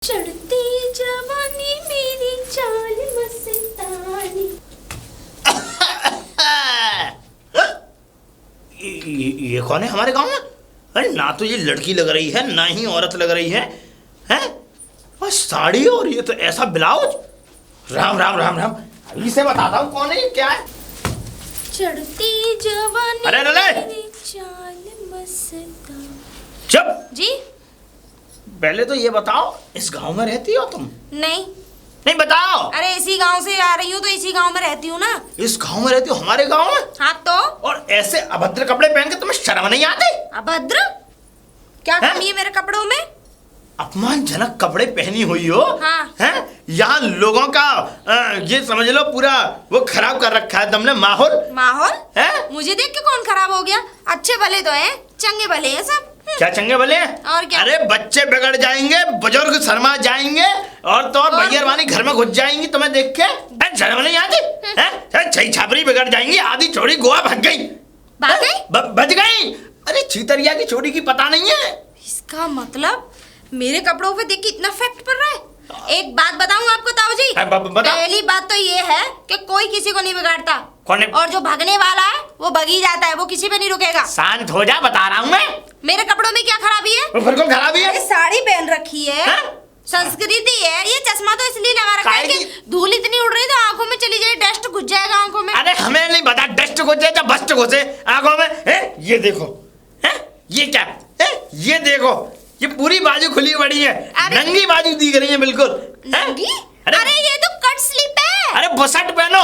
चढ़ती जवानी मेरी चाल मस्तानी। ये कौन है हमारे गांव में? अरे ना तो ये लड़की लग रही है ना ही औरत लग रही है, हैं? और साड़ी और ये तो ऐसा ब्लाउज। राम राम राम राम, अभी से बताता हूँ कौन है ये, क्या है। चढ़ती जवानी अरे मेरी चाल मस्तानी। चुप। जी पहले तो ये बताओ, इस गांव में रहती हो तुम? नहीं नहीं बताओ। अरे इसी गांव से आ रही हूँ तो इसी गांव में रहती हूँ ना। इस गांव में रहती हो, हमारे गांव में? हाँ तो और ऐसे अभद्र कपड़े पहन के तुम्हें शर्म नहीं आती? अभद्र क्या हैं? कमी है मेरे कपड़ों में? अपमानजनक कपड़े पहनी हुई हो। हाँ। हैं? यहाँ लोगों का ये समझ लो पूरा वो खराब कर रखा है तुमने माहौल। माहौल हैं? मुझे देख के कौन खराब हो गया? अच्छे भले तो हैं, चंगे भले हैं सब। क्या चंगे भले हैं? और क्या? अरे बच्चे बिगड़ जाएंगे, बुजुर्ग शर्मा जाएंगे और तो और भैया घर में घुस जाएंगी तुम्हें देख के। शर्म नहीं आती? छई छापरी बिगड़ जाएंगी, आधी छोड़ी गोवा भाग गई। भाग गई? बच गई। अरे चीतरिया की छोड़ी की पता नहीं है। इसका मतलब मेरे कपड़ों पे देख के इतना फैक्ट पड़ रहा है। एक बात बताऊं आपको ताऊ जी? बता। पहली बात तो ये है कि कोई किसी को नहीं बिगाड़ता। कौन है? और जो भागने वाला है वो भगी जाता है, वो किसी पे नहीं रुकेगा। शांत हो जा, बता रहा हूँ मैं। मेरे कपड़ों में क्या खराबी है? बिल्कुल खराबी है। अरे साड़ी पहन रखी है, हाँ? संस्कृति है। ये चश्मा तो इसलिए लगा रखा है कि धूल इतनी उड़ रही तो आंखों में चली जाए, डस्ट घुस जाएगा आंखों में। अरे हमें नहीं पता डस्ट घुसे या बस्ट घुसे आंखों में। ये देखो, ये क्या है? ये देखो, ये पूरी बाजू खुली पड़ी है, नंगी बाजू दिख रही है बिल्कुल। नंगी? अरे ये तो कट स्लिप है। अरे बुशर्ट पहनो,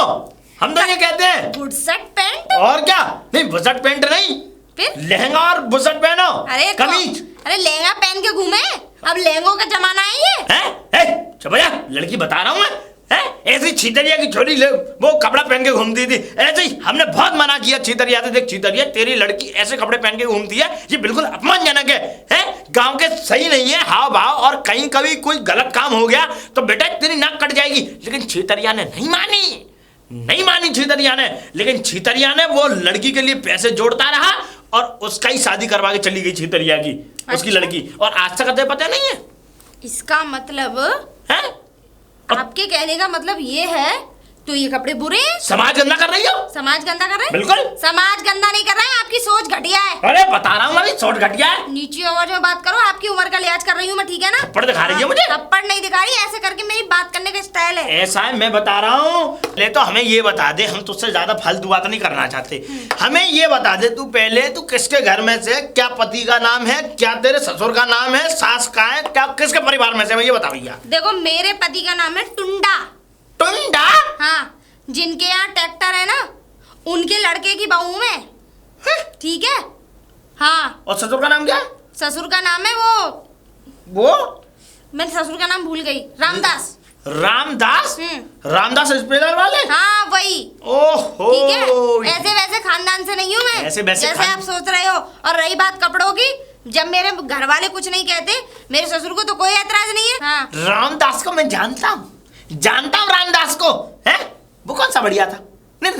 हम तो ये कहते हैं। Bush shirt pant? और क्या? नहीं बुशर्ट पैंट नहीं, फिर लहंगा और बुशर्ट पहनो। अरे कमीज। अरे लहंगा पहन के घूमे? अब लहंगों का जमाना है ये। चुप जा, लड़की बता रहा हूँ मैं। ऐसी छीतरिया की छोरी वो कपड़ा पहन के घूमती थी। ऐसे ही हमने बहुत मना किया छीतरिया से, देख छीतरिया तेरी लड़की ऐसे कपड़े पहन के घूमती है, ये बिल्कुल अपमानजनक है। गांव के सही नहीं है हाव भाव, और कहीं कभी कोई गलत काम हो गया तो बेटा तेरी नाक कट जाएगी। लेकिन छीतरिया ने नहीं मानी छीतरिया ने। लेकिन छीतरिया ने वो लड़की के लिए पैसे जोड़ता रहा और उसका ही शादी करवा के चली गई छीतरिया की। उसकी लड़की, और आज तक पता नहीं है। इसका मतलब है? आपके कहने का मतलब ये है तो ये कपड़े बुरे हैं? समाज गंदा कर रही हो। समाज गंदा कर रहे हैं? बिल्कुल। समाज गंदा नहीं कर रहा है, आपकी सोच घटिया है। अरे बता रहा हूँ मैं, सोच घटिया है। नीची आवाज में बात करो, आपकी उम्र का लिहाज कर रही हूँ मैं, ठीक है ना? थप्पड़ दिखा रही है मुझे? थप्पड़ नहीं दिखा रही, ऐसे करके मेरी बात करने का स्टाइल है। ऐसा है, मैं बता रहा हूँ। ले तो हमें ये बता दे, हम तुझसे ज्यादा फालतू बात नहीं करना चाहते। हमें ये बता दे तू पहले, तू किसके घर में से, क्या पति का नाम है, क्या तेरे ससुर का नाम है, सास का है, क्या किसके परिवार में से, ये बता भैया। देखो मेरे पति का नाम है टुंडा। टुंडा? हाँ, जिनके यहाँ ट्रैक्टर है ना, उनके लड़के की बहू में, ठीक है? हाँ। और ससुर का नाम क्या है? ससुर का नाम है वो मैं ससुर का नाम भूल गई। रामदास। रामदास? रामदास स्पेलर वाले? हाँ वही। ओहो, ठीक है, ऐसे वैसे खानदान से नहीं हूँ मैं, ऐसे वैसे जैसे आप सोच रहे हो। और रही बात कपड़ों की, जब मेरे घर वाले कुछ नहीं कहते, मेरे ससुर को तो कोई ऐतराज नहीं है। हाँ। रामदास को मैं जानता हूँ रामदास को। है वो कौन सा बढ़िया था? नहीं,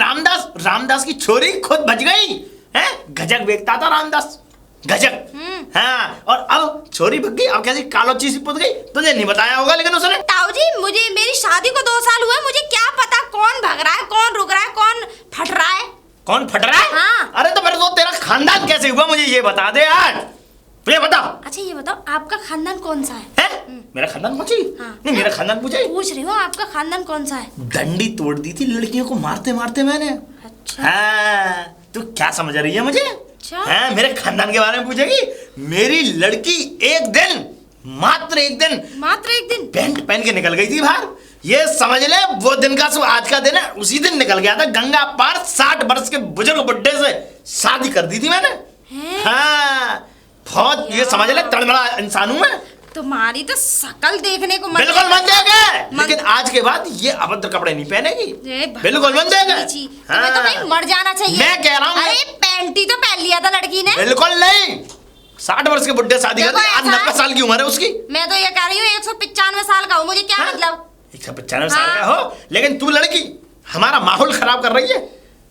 रामदास की छोरी खुद बच गई है। गजक बेचता था रामदास, गजक। हाँ, और अब छोरी भग गई, अब कैसी कालोची सी पुत गई। तुझे नहीं बताया होगा लेकिन उसने। ताऊ जी, मुझे मेरी शादी को 2 साल हुए, मुझे क्या पता कौन भग रहा है, कौन रुक रहा है, कौन फट रहा है। कौन फट रहा है? हाँ। अरे तो मेरे तो तेरा खानदान कैसे हुआ, मुझे ये बता दे यार, मुझे बता। अच्छा ये बताओ, आपका खानदान कौन सा है? मेरा खानदान पूछी? हाँ। नहीं, मेरा खानदान पूछे? पूछ रही हूँ, आपका खानदान कौन सा है? डंडी तोड़ दी थी लड़कियों को मारते मारते मैंने। अच्छा। हाँ, तू क्या समझ रही है मुझे? अच्छा। हाँ, मेरे खानदान के बारे में पूछेगी? मेरी लड़की मात्र एक दिन पैंट पहन के निकल गई थी बाहर। ये समझ ले, वो दिन का आज का दिन है, उसी दिन निकल गया था गंगा पार। 60 वर्ष के बुजुर्ग बुड्ढे से शादी कर दी थी मैंने। हाँ, बहुत ये समझ ले तड़मड़ा इंसान हूं मैं। तुम्हारी तो शकल देखने को बिल्कुल बन जाएगा, लेकिन आज के बाद ये अभद्र कपड़े नहीं पहनेगी। बिल्कुल बन जाएगा। तुम्हें तो कहीं मर जाना चाहिए। मैं कह रहा हूँ। अरे पैंटी तो पहन लिया था लड़की ने। बिल्कुल नहीं, 60 वर्ष के बुड्ढे शादी कर दी, आज 90 साल की उम्र है उसकी। मैं तो ये कह रही हूँ 195 साल का हूँ, मुझे क्या मतलब? 195 साल का हो, लेकिन तू लड़की हमारा माहौल खराब कर रही है,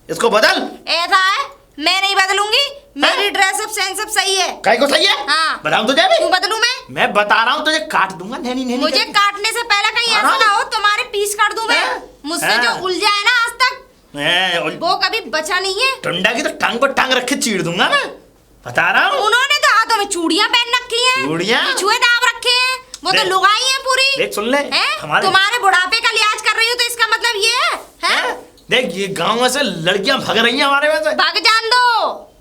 इसको बदल। ऐसा है मैं नहीं बदलूंगी। मेरी ड्रेस अब सेंस अब सही है। कहीं को सही है? हाँ। बताऊं तुझे भी? क्यों बदलूं मैं बता रहा हूँ तुझे काट दूंगा। नहीं नहीं मुझे काटने से पहले कहीं ऐसा ना हो तुम्हारे पीस काट दूं मैं। मुझसे जो उलझा है ना आज तक वो कभी बचा नहीं है। टंडा की तो टांग पर टांग रख के चीड़ दूंगा मैं, बता रहा हूँ। उन्होंने तो हाथों में चूड़ियां पहन रखी हैं, चूड़ियां छुए दाब रखे हैं, वो तो लुगाई है पूरी। देख सुन ले तुम्हारे बुढ़ापे का लिहाज कर रही हूँ तो इसका मतलब ये है? देख ये गांव में से लड़कियां भग रही हैं हमारे में से। भाग जान दो।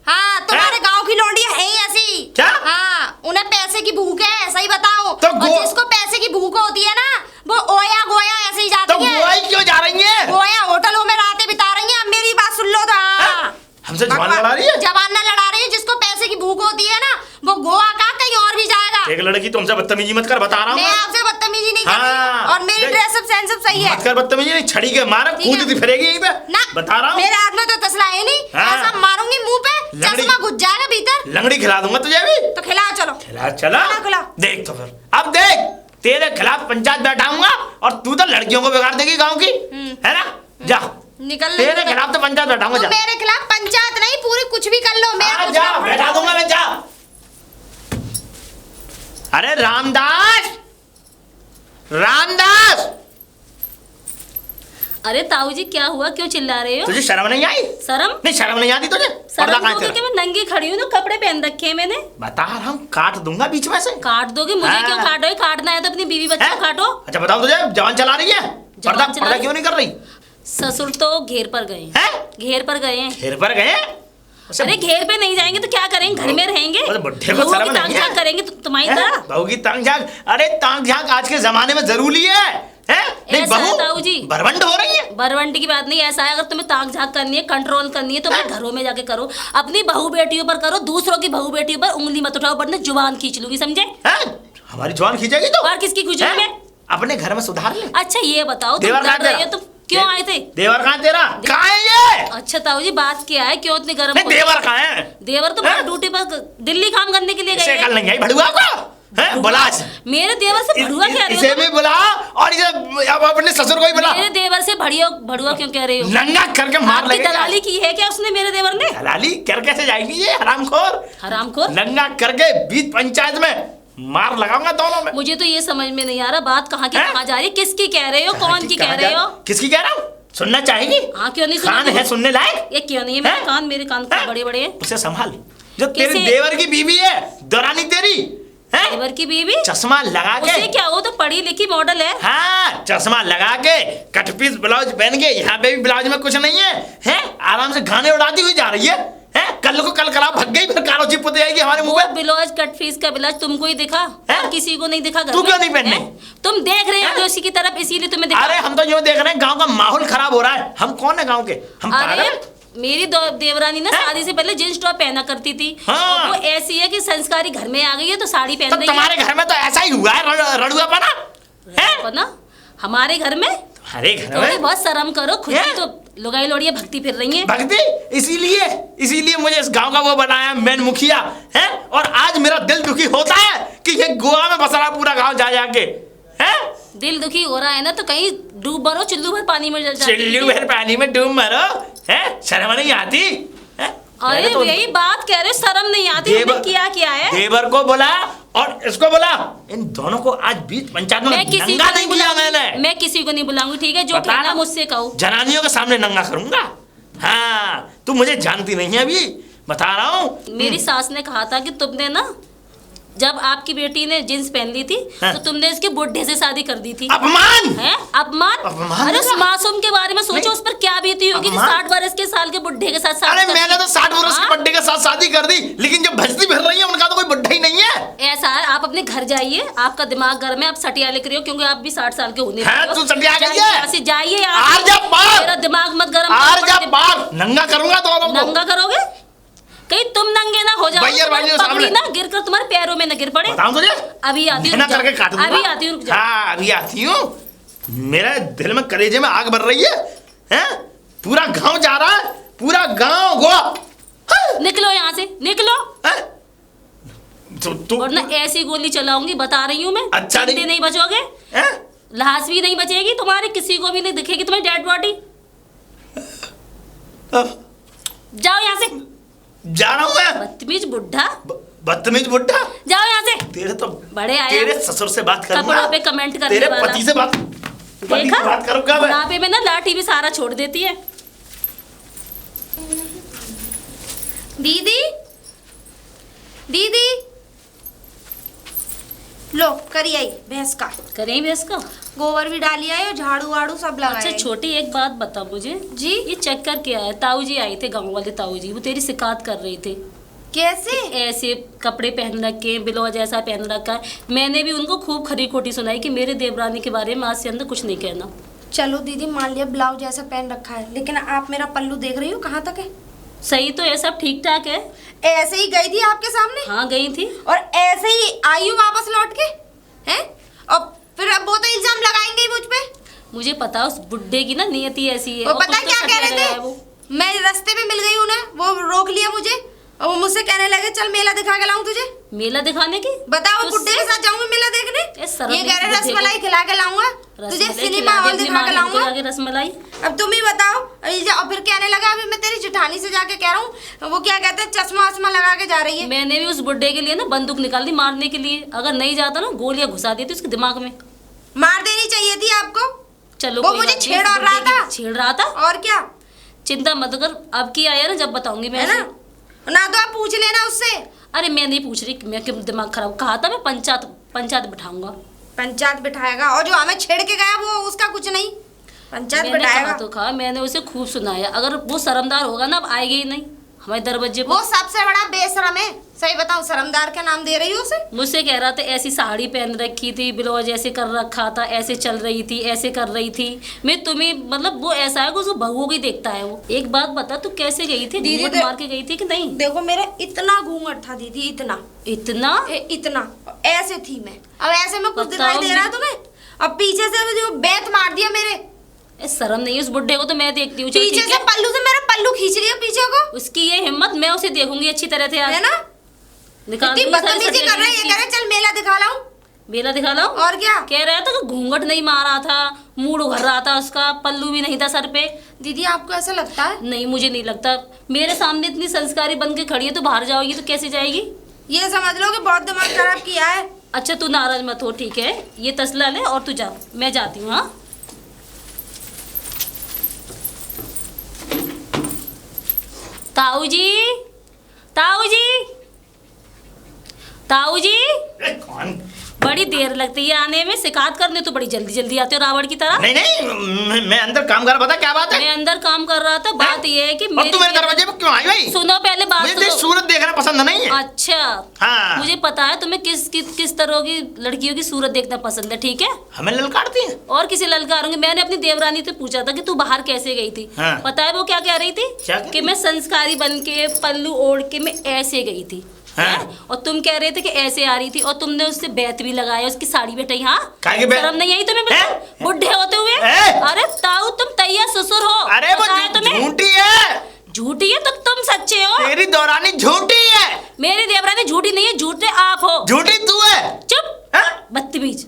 हाँ तुम्हारे गांव की लौंडियां हैं ही ऐसी। क्या? हाँ उन्हें पैसे की भूख है, सही बताओ। तो और जिसको पैसे की भूख होती है ना वो ओया गोया ऐसे ही जाती है। तो गोया क्यों जा रही है? गोया होटलों में रातें बिता रही हैं। अब मेरी बात सुन लो तो। हमसे जवान लड़ा रही है? जवान ना लड़ा रही है। जिसको पैसे की भूख होती है ना वो गोवा का कहीं और भी जाएगा। एक लड़की तुमसे बदतमीजी मत कर, बता रहा हूँ। मैं आपसे बदतमीजी नहीं कर रही। और मेरी ड्रेस सब सेंस सब सही है। मत कर बदतमीजी, नहीं छड़ी के मार कूदती फिरेगी यहीं पे। ना बता रहा हूँ। मेरे हाथ में तो तसला है नहीं। ऐसा मारूंगी मुंह पे चश्मा घुस जाएगा भीतर। लंगड़ी खिला दूंगा तुझे भी। तो खिला चलो। खिला देख तो फिर अब देख तेरे खिलाफ पंचायत बैठाऊंगा और तू तो लड़कियों को बिगाड़ देगी गाँव की, है ना? जा निकल। तेरे खिलाफ तो पंचायत बैठाऊंगा। जा मेरे खिलाफ पंचायत नहीं पूरी कुछ भी कर लो। मैं जा बैठा दूंगा मैं। जा। अरे रामदास, रामदास। अरे ताऊ जी क्या हुआ, क्यों चिल्ला रहे हो? तुझे शर्म नहीं आई? शर्म? नहीं शर्म नहीं आती तुझे? शर्म तो कि मैं नंगी खड़ी हूँ ना, कपड़े पहन रखे हैं मैंने। बता रहा हूँ काट दूंगा बीच में से। काट दोगे? मुझे क्यों काटोगे? काटना है तो अपनी बीवी बच्चों को काटो। अच्छा बताओ तुझे जवान चला रही है? पर्दा क्यों नहीं कर रही? ससुर तो घेर पर गए हैं। घेर पर गए हैं। घेर पर गए? अरे घेर पे नहीं जाएंगे तो क्या करेंगे, घर में रहेंगे। बुढ़े को शर्म नहीं है? करेंगे तुम्हारी तरह। बहू की तांग झांक? अरे तांग झांक आज के जमाने में जरूरी है? नहीं बहू ताऊ जी बरवंड हो रही है। बरवंड की बात नहीं, ऐसा है अगर तुम्हें ताक झाक करनी है, कंट्रोल करनी है तो अपने घरों में जाके करो। अपनी बहू बेटियों पर करो, दूसरों की बहू बेटियों पर उंगली मत उठाओ, वरना जुबान खींच लूंगी, समझे? हमारी जुबान खींचेगी तो? और किसकी खींचूंगी मैं? अपने घर में सुधार ले। अच्छा ये बताओ तुम डर रही हो, तुम क्यों आए थे? देवर कहाँ तेरा? कहाँ है ये? अच्छा ताऊ जी बात क्या है, क्यों इतनी गर्म? देवर कहाँ है? देवर तो ड्यूटी पर दिल्ली काम करने के लिए गए। कल नहीं आई भड़ुआ को? बुला मेरे देवर से भड़ुआ कह रही हो? इसे भी बुला और इसे अब अपने ससुर को ही बुला। मेरे देवर से भड़ुआ क्यों कह रही हो? नंगा करके मार लगेगा। दलाली की है क्या उसने मेरे देवर ने? दलाली कर कैसे जाएगी ये हरामखोर? हरामखोर नंगा करके बीच पंचायत में मार लगाऊंगा दोनों में। मुझे तो ये समझ में नहीं आ रहा बात कहाँ की कहाँ जा रही है, किसकी कह रहे हो, कौन की कह रहे हो? किसकी कह रहा हूँ? सुनना चाहेगी? हाँ क्यों नहीं? कान है सुनने लायक? ये क्यों नहीं है? मेरे कान, मेरे कान बड़े बड़े हैं। उसे संभाल, जो तेरे देवर की बीवी है, दौरानी तेरी देवर की बीवी चश्मा लगा के। उसे क्या, वो तो पढ़ी लिखी मॉडल है। हाँ चश्मा लगा के कट पीस ब्लाउज पहन के, यहाँ पे भी ब्लाउज में कुछ नहीं है, आराम से गाने उड़ाती हुई जा रही है। कल को कल कला भग गई, फिर कारो चिपक जाएगी हमारे मुंह पे। ब्लाउज कट पीस का ब्लाउज तुमको ही दिखा, किसी को नहीं दिखा। तू क्यों नहीं पहनने? तुम देख रहे हो उसी की तरफ, इसीलिए तुम्हें दिखा। अरे हम तो यूँ देख रहे हैं, गाँव का माहौल खराब हो रहा है। हम कौन है गाँव के? हम मेरी देवरानी ना शादी से पहले जींस टॉप पहना करती थी। हाँ। वो ऐसी है कि संस्कारी घर में आ गई है तो साड़ी पहन रही है। तुम्हारे घर में तो ऐसा ही हुआ है, रड़ुआपना। हमारे घर में थोड़ी बहुत शर्म करो, खुद की तो लुगाई लोड़ियां भक्ति फिर रही हैं। भक्ति? इसीलिए मुझे इस गांव का वो बनाया मेन मुखिया है। और आज मेरा दिल दुखी होता है कि ये गोवा में बस रहा पूरा गांव जा जाके। दिल दुखी हो रहा है ना तो कहीं डूब मरो, चिल्लू भर पानी में चिल्लू भर पानी में डूब मरो। शर्म नहीं आती? अरे तो यही बात कह रहे, शर्म नहीं आती? क्या है? देवर को बोला और इसको बोला, इन दोनों को आज बीच पंचायत में नंगा नहीं किया मैंने। मैं किसी को नहीं बुलाऊंगी, ठीक है? जो कहना मुझसे कहो। जनानियों के सामने नंगा करूंगा। हाँ तू मुझे जानती नहीं है अभी, बता रहा हूँ। मेरी सास ने कहा था कि तुमने ना जब आपकी बेटी ने जींस पहन ली थी तो तुमने इसके बुढ़े से शादी कर दी थी। अपमान है? अपमान? अरे उस मासूम के बारे में सोचो, उस पर क्या बीती होगी 60 बरस के साल के बुढ़े के साथ शादी। अरे मैंने तो 60 बरस के बुढ़े के साथ शादी कर दी, लेकिन जो भजती फिर रही है उनका तो कोई बुढ़ा ही नहीं है। ऐसा है, आप अपने घर जाइए, आपका दिमाग घर में, आप सटिया लिख रही हो क्योंकि आप भी 60 साल के होने हैं। तू सटिया गई है? जाइए, मेरा दिमाग मत गर्म। नंगा करूंगा तो नंगा करोगे? कहीं तुम नंगे ना हो जाओ, पगड़ी ना गिर कर तुम्हारे पैरों में न गिर पड़े। बताऊं तुझे? अभी आती हूँ, करके काट दूंगा। अभी आती हूँ। हाँ अभी आती हूँ। मेरे दिल में कलेजे में आग भर रही है? पूरा गांव जा रहा है, पूरा गांव गोवा। निकलो यहाँ से, निकलो। तू वरना ऐसी गोली चलाऊंगी, बता रही हूँ मैं। अच्छा नहीं बचोगे, लाश भी नहीं बचेगी तुम्हारी, किसी को भी नहीं दिखेगी तुम्हारी डेड बॉडी। जाओ यहाँ से। जा रहा हूँ मैं। बदतमीज बुढ़ा, बदतमीज बुड्ढा, जाओ यहाँ से। तेरे तो बड़े आया तेरे ससुर से बात करूंगा, कपड़ों पे कमेंट करने तेरे वाला। पति से बात करूंगा मैं। बुढ़ापे में ना लाठी भी सारा छोड़ देती है। दीदी, दीदी लो करी आई भैंस का, करें भी इसका। गोबर भी डाली आई और झाड़ू वाड़ू सब लगाया। अच्छा छोटी एक बात बता मुझे जी। ये चक्कर क्या है? ताऊ जी आए थे, गांव वाले ताऊ जी, वो तेरी शिकायत कर रहे थे। कैसे? ऐसे कपड़े पहन रखे, ब्लाउज ऐसा पहन रखा है। मैंने भी उनको खूब खरी खोटी सुनाई कि मेरे देवरानी के बारे में आज से अंदर कुछ नहीं कहना। चलो दीदी मान लिया ब्लाउज ऐसा पहन रखा है, लेकिन आप मेरा पल्लू देख रही हो कहाँ तक है? सही तो है, सब ठीक ठाक है। ऐसे ही गई थी आपके सामने? हाँ गई थी। और ऐसे ही आई हूँ वापस लौट के, हैं? और फिर अब वो तो इल्जाम लगाएंगे ही मुझ पे। मुझे पता उस बुड्ढे की ना नियति ऐसी है। वो और पता कुछ तो क्या कह सटेरा रहे है थे? वो। मैं रास्ते में मिल गई उन्हें, वो रोक लिया मुझे और वो मुझसे कहने लगे चल मेला दिखा के लाऊं तुझे। मेला दिखाने की? बताओ तो बुड्ढे के साथ जाऊंगी मेला देखने? ये कह रहे रसमलाई खिला के लाऊंगा तुझे, सिनेमा हॉल दिखा के लाऊंगा। रसमलाई। अब तुम ही बताओ। और फिर कहने लगा अभी मैं तेरी जेठानी से जाके कह रहा हूँ, वो क्या कहते हैं चश्मा वश्मा लगा के जा रही है। मैंने भी उस बुड्ढे के लिए ना बंदूक निकाल दी मारने के लिए। अगर नहीं जाता ना गोलियां घुसा देती उसके दिमाग में। मार देनी चाहिए थी आपको। चलो वो कोई मुझे बात नहीं, छेड़ और रहा बुड्ढे की था। छेड़ रहा था। और क्या, चिंता मत कर, अब की आया ना जब बताऊंगी मैं है ना? ना तो आप पूछ लेना उससे। अरे मैं नहीं पूछ रही, मैं क्यों दिमाग खराब। कहा था मैं पंचायत बिठाऊंगा। पंचायत बिठाएगा और जो हमें छेड़ के गया वो उसका कुछ नहीं, पंचायत मैंने बिठाएगा। कहा तो कहा, मैंने उसे खूब सुनाया। अगर वो शर्मदार होगा ना अब आएगी ही नहीं हमारे दरवाजे वो पर। सबसे बड़ा बेशरम है, सही बताऊं शर्मदार का नाम दे रही हो उसे। मुझसे कह रहा था ऐसी साड़ी पहन रखी थी, ब्लाउज ऐसे कर रखा था, ऐसे चल रही थी, ऐसे कर रही थी। मैं तुम्हें मतलब वो ऐसा है कि उसको बहुओं की देखता है वो। एक बात बता, तू कैसे गई थी? दीदी घूंघट मार के गई थी कि नहीं? देखो मेरा इतना घूंघट था दीदी, इतना इतना इतना ऐसे थी मैं। अब ऐसे में कुछ बताओ दिखाई दे रहा है तुम्हें? अब पीछे से जो बेत मार दिया मेरे शर्म नहीं है उस बुड्ढे को तो मैं देखती हूँ। चल पीछे ठीक से है, पल्लू से मेरा पल्लू खींच लिया पीछे को, उसकी ये हिम्मत मैं उसे देखूंगी अच्छी तरह से। आज है ना? निकाल इतनी दूंगी सारी बदतमीजी कर रहा है, ये फटेली कह रहा है चल मेला दिखा लाऊं। मेला दिखा लो। और क्या? कह रहा था कि घूंघट नहीं मारा था, मूड उभर रहा था उसका, पल्लू भी नहीं था सर पे। दीदी आपको ऐसा लगता है? नहीं मुझे नहीं लगता। मेरे सामने इतनी संस्कारी बन के खड़ी है तो बाहर जाओगी तो कैसे जाएगी? ये समझ लो कि बहुत दिमाग खराब किया है। अच्छा तू नाराज मत हो, ठीक है? ये तसला ले और तू जा, मैं जाती हूँ। हाँ ताऊ जी, ताऊ जी, ताऊ जी, कौन? बड़ी देर लगती है आने में। शिकायत करने तो बड़ी जल्दी जल्दी आते हो रावण की तरह। नहीं नहीं, मैं अंदर काम कर रहा, बता क्या बात है? मैं अंदर काम कर रहा था। बात ये है कि और तू मेरे दरवाजे पे क्यों आई भाई? सुनो पहले बात मुझे तेरी सुनो। सूरत देखना पसंद नहीं है। अच्छा हाँ। मुझे पता है तुम्हें किस तरह की लड़कियों की सूरत देखना पसंद है, ठीक है? हमें ललकारती है। और किसी ललकारूंगी? मैंने अपनी देवरानी से पूछा था कि तू बाहर कैसे गई थी। हाँ। पता है वो क्या कह रही थी? क्या कह कि रही? मैं संस्कारी बन के पल्लू ओढ़ के मैं ऐसे गई थी। हाँ। हैं? और तुम कह रहे थे कि ऐसे आ रही थी और तुमने उससे बैत भी लगाया उसकी साड़ी पे टई। हाँ काहे के बैत? शर्म नहीं आई तुम्हें हैं? बिल्कुल? बुढ़े होते हुए। हैं? अरे ताऊ तुम तैया ससुर हो। अरे वो पता है तुम्हें? झूठी है। झूठी है तो तुम सच्चे हो। तेरी दौरानी झूठी है। मेरी देवरानी झूठी नहीं है, झूठे आप हो। झूठी तू है। चुप हाँ? बदतमीज।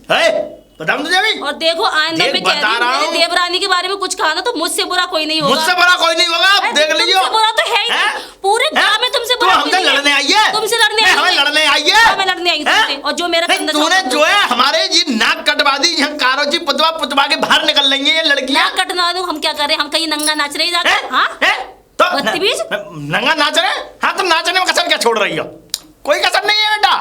बताऊं तुझे अभी? और देखो आइंदा देख, मैं कह बता रही हूँ, रहा मेरी हूँ। देवरानी के बारे में कुछ कहा ना तो मुझसे बुरा कोई नहीं होगा। मुझसे बड़ा कोई नहीं होगा, अरे आप देख लीजिए। तुमसे बुरा तो है ही नहीं। पूरे गांव में तुमसे तू बुरा हमसे कोई नहीं है। लड़ने आई है? तुमसे लड़ने नहीं, आई हमें है। लड़ने आई है। हाँ, मैं लड़ने आई हूँ हैं? तुमसे। और जो मेरा नहीं, कंधा तूने छोड़ जो है हमारे ये नाक कटवा दी, यहाँ कारोजी पुतवा पुतवा के बाहर निकल लेंगे ये लड़कियां। ना कटना दूं, हम क्या कर रहे हैं? हम कहीं नंगा नाच रहे हैं जाकर। हाँ तो बदतमीज। नंगा नाच रहे? हाँ तुम नाचने में कसर क्या छोड़ रही हो? कोई कसर नहीं है बेटा।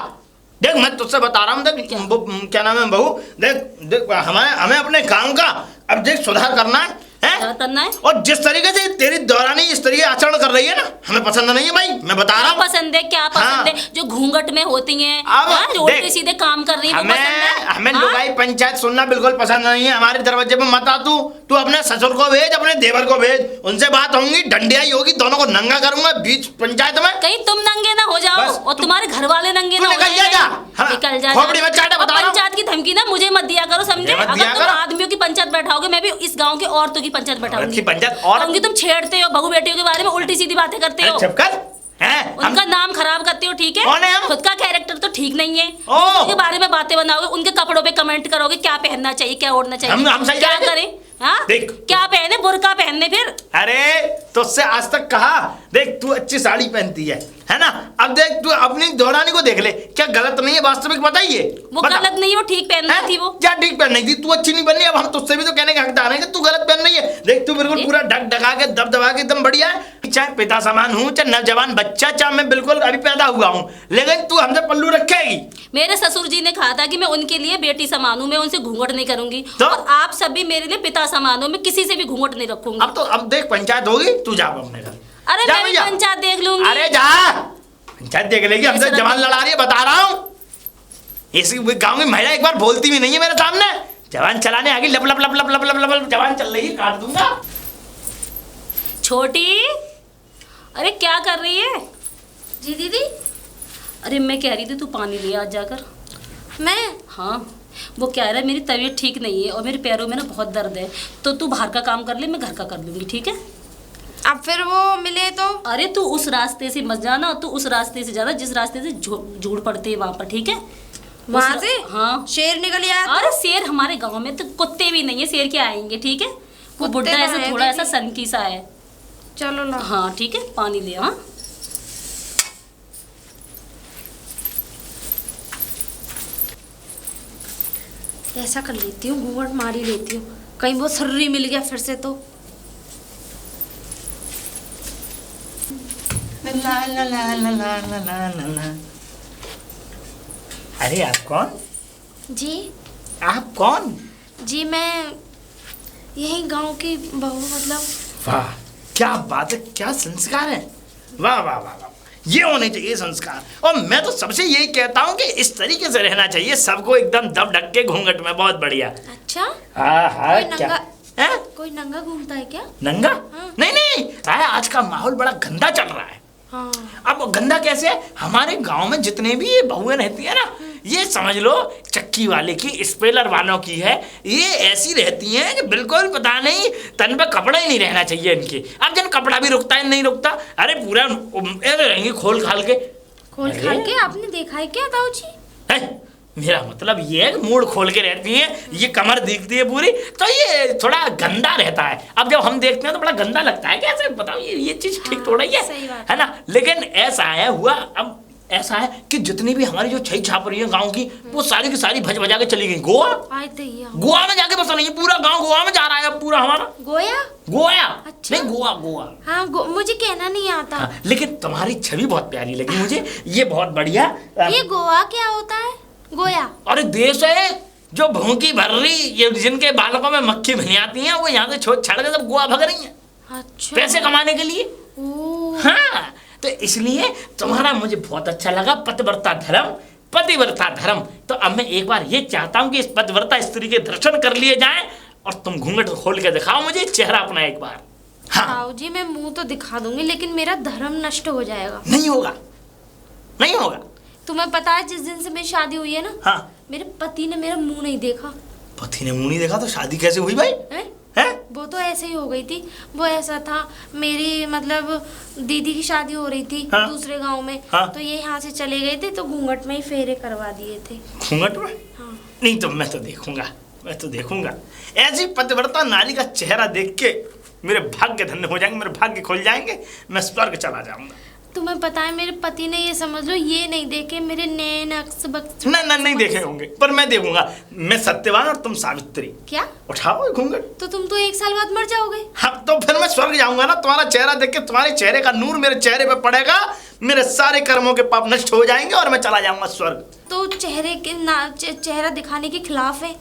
देख मैं तुझसे बता रहा हूँ, देख क्या नाम है बहू, देख देख हमें अपने काम का अब देख सुधार करना है। क्या करना है? और जिस तरीके से तेरी दौरानी इस तरीके आचरण कर रही है ना, हमें पसंद नहीं है भाई, मैं बता रहा हूँ। पसंद है क्या पसंद है? जो घूंघट में होती हैं, अब हाँ, जो उल्टे देख, सीधे काम कर रही है, वो पसंद है? हमें हाँ? लुगाई पंचायत सुनना बिल्कुल पसंद नहीं है। हमारे दरवाजे पे मत आ तू अपने ससुर को भेज, अपने देवर को भेज, उनसे बात होंगी, डंडियाई होगी, दोनों को नंगा करूंगा बीच पंचायत में। कहीं तुम नंगे ना हो जाओ बस, और तुम्हारे घर वाले नंगे ना हो निकल जाए। जा। हाँ, निकल जा। खोपड़ी में चाटा बता रहा हूं। पंचायत की धमकी ना मुझे मत दिया करो, समझे? मत अगर दिया तुम करो। आदमियों की पंचायत बैठाओगे मैं भी इस गांव के औरतों की पंचायत बैठाऊंगी। पंचायत और कहूंगी तुम छेड़ते हो बहू बेटियों के बारे में, उल्टी सीधी बातें करते हो, चुप कर। उनका नाम खराब करते हो, ठीक है? कौन है हम? खुद का कैरेक्टर तो ठीक नहीं है, ओ। उनके बारे में बातें बनाओगे, उनके कपड़ों पे कमेंट करोगे क्या पहनना चाहिए, क्या ओढ़ना चाहिए। हम सही क्या करेंगे? करें? हाँ देख। क्या पहने, बुर्का पहनने फिर। अरे तुझसे आज तक कहा, देख तू अच्छी साड़ी पहनती है ना। अब देख तू अपनी दोहरानी को देख ले, क्या गलत नहीं है वास्तविक बताइए। वो गलत नहीं है, वो ठीक पहन रही थी। वो क्या ठीक पहन रही थी? तू अच्छी नहीं पहन रही। अब हम तुझसे भी तो कहने के हकदार हैं कि तू गलत पहन रही है। देख तू बिल्कुल पूरा ढक ढका के दब दबा के एकदम बढ़िया है। चाहे पिता समान हूँ, चाहे नौजवान बच्चा, चाहे मैं बिल्कुल अभी पैदा हुआ हूँ, लेकिन तू हमसे पल्लू रखेगी। मेरे ससुर जी ने कहा था कि मैं उनके लिए बेटी समान हूँ, मैं उनसे घूंघट नहीं करूंगी। तो? और आप सब भी मेरे लिए पिता समान हो, मैं किसी से भी घूंघट नहीं रखूंगी। अब देख पंचायत होगी, तू जा अपने घर। अरे मैं भी पंचायत देख लूंगी। अरे जा पंचायत देख लेगी। हमसे जवान लड़ा रही है, बता रहा हूँ। इसी गांव में महिला एक बार बोलती भी नहीं है मेरे सामने। जवान चलाने आगे लप लप लप लप लप लप लप जवान चल रही है, काट दूंगा। छोटी, अरे क्या कर रही है? जी दीदी। अरे मैं कह रही थी तू पानी ले आज जाकर। मैं? हाँ, वो कह रहा है मेरी तबीयत ठीक नहीं है और मेरे पैरों में ना बहुत दर्द है, तो तू बाहर का काम कर ले, मैं घर का कर लूंगी, ठीक है? अब फिर वो मिले तो? अरे तू उस रास्ते से मत जाना, तू उस रास्ते से जाना जिस रास्ते से झूठ पड़ते है वहाँ पर, ठीक है? वहाँ से? हाँ। शेर निकल आया? अरे शेर हमारे गांव में तो कुत्ते भी नहीं है, शेर क्या आएंगे, ठीक है? वो बुढ़ा ऐसा थोड़ा ऐसा सनकी सा है। चलो ला। हाँ ठीक है, पानी ले। हाँ ऐसा कर लेती हूँ, घूंघट मार ही लेती हूँ, कहीं वो सर्री मिल गया फिर से तो। ला ला ला ला ला ला ला ला ला। अरे आप कौन? जी आप कौन? जी मैं यही गांव की बहू, मतलब। वाह क्या बात है, क्या संस्कार है। वाह वाह वाह वाह, ये होने चाहिए संस्कार। और मैं तो सबसे यही कहता हूँ कि इस तरीके से रहना चाहिए सबको, एकदम दब ढक के घूंघट में। बहुत बढ़िया। अच्छा। हाँ हाँ। कोई क्या नंगा, कोई नंगा घूमता है क्या? नंगा? हाँ। नहीं नहीं, आज का माहौल बड़ा गंदा चल रहा है। हाँ। अब गंदा कैसे है? हमारे गांव में जितने भी ये बहुएं रहती है ना, ये समझ लो चक्की वाले की, स्पेलर वालों की है, ये ऐसी रहती हैं कि बिल्कुल पता नहीं, तन पे कपड़ा ही नहीं रहना चाहिए इनके। अब जन कपड़ा भी रुकता है नहीं रुकता, अरे पूरा ऐसे रहेंगे खोल खाल के। खोल खाल के? आपने देखा है क्या ताऊ जी? मेरा मतलब ये है कि मूड खोल के रहती हैं, ये कमर दिखती है पूरी, तो ये थोड़ा गंदा रहता है। अब जब हम देखते हैं तो बड़ा गंदा लगता है। कैसे बताओ, ये चीज ठीक थोड़ा ही है, सही बात है ना? लेकिन ऐसा है हुआ, अब ऐसा है कि जितनी भी हमारी जो छई छाप रही है गांव की, वो सारी की सारी भज भजा के चली गई गोवा। गोवा में जाके बस नहीं, पूरा गांव गोवा में जा रहा है पूरा हमारा। गोया? गोया? अच्छा। नहीं गोवा गोवा। हाँ मुझे कहना नहीं आता। हाँ, लेकिन तुम्हारी छवि बहुत प्यारी लगी मुझे, ये बहुत बढ़िया। ये गोवा क्या होता है? गोया अरे देश है जो भूखी भर रही, ये जिनके बालकों में मक्खी भनी आती हैं, वो यहाँ से छोड़ छाड़ के सब गोवा भग रही हैं। अच्छा। पैसे कमाने के लिए। हाँ, तो इसलिए तुम्हारा मुझे बहुत अच्छा लगा, पतिव्रता धर्म, पतिव्रता धर्म। तो अब मैं एक बार ये चाहता हूँ कि इस पतिव्रता स्त्री के दर्शन कर लिए जाएं, और तुम घूंघट खोल के दिखाओ मुझे चेहरा अपना एक बार। हाँ ताऊ जी, मैं मुंह तो दिखा दूंगी, लेकिन मेरा धर्म नष्ट हो जाएगा। नहीं होगा, नहीं होगा। तुम्हें पता है जिस दिन से मेरी शादी हुई है ना, हाँ, मेरे पति ने मेरा मुंह नहीं देखा। पति ने मुंह नहीं देखा तो शादी कैसे हुई भाई? हैं? वो तो ऐसे ही हो गई थी। वो ऐसा था, मेरी मतलब दीदी की शादी हो रही थी। हाँ? दूसरे गांव में। हाँ? तो ये यहाँ से चले गए थे, तो घूंघट में ही फेरे करवा दिए थे। घूंघट में? हाँ। नहीं तो मैं तो देखूंगा, मैं तो देखूंगा। ऐसी पतिव्रता नारी का चेहरा देख के मेरे भाग्य धन्य हो जाएंगे, मेरे भाग्य खुल जाएंगे, मैं स्वर्ग चला जाऊंगा। तुम्हें पता है मेरे पति ने, ये समझ लो, ये नहीं देखे मेरे नैन अक्स बक्स। ना नहीं देखे होंगे, पर मैं देखूंगा। मैं सत्यवान और तुम सावित्री। क्या? उठाओ घूंघट। तो तुम तो 1 साल बाद मर जाओगे। हाँ, तो फिर मैं स्वर्ग जाऊंगा ना। तुम्हारा चेहरा देख के, तुम्हारे चेहरे का नूर मेरे चेहरे पे पड़ेगा, मेरे सारे कर्मों के पाप नष्ट हो जाएंगे और मैं चला जाऊंगा स्वर्ग। तो चेहरे के चेहरा दिखाने के खिलाफ है।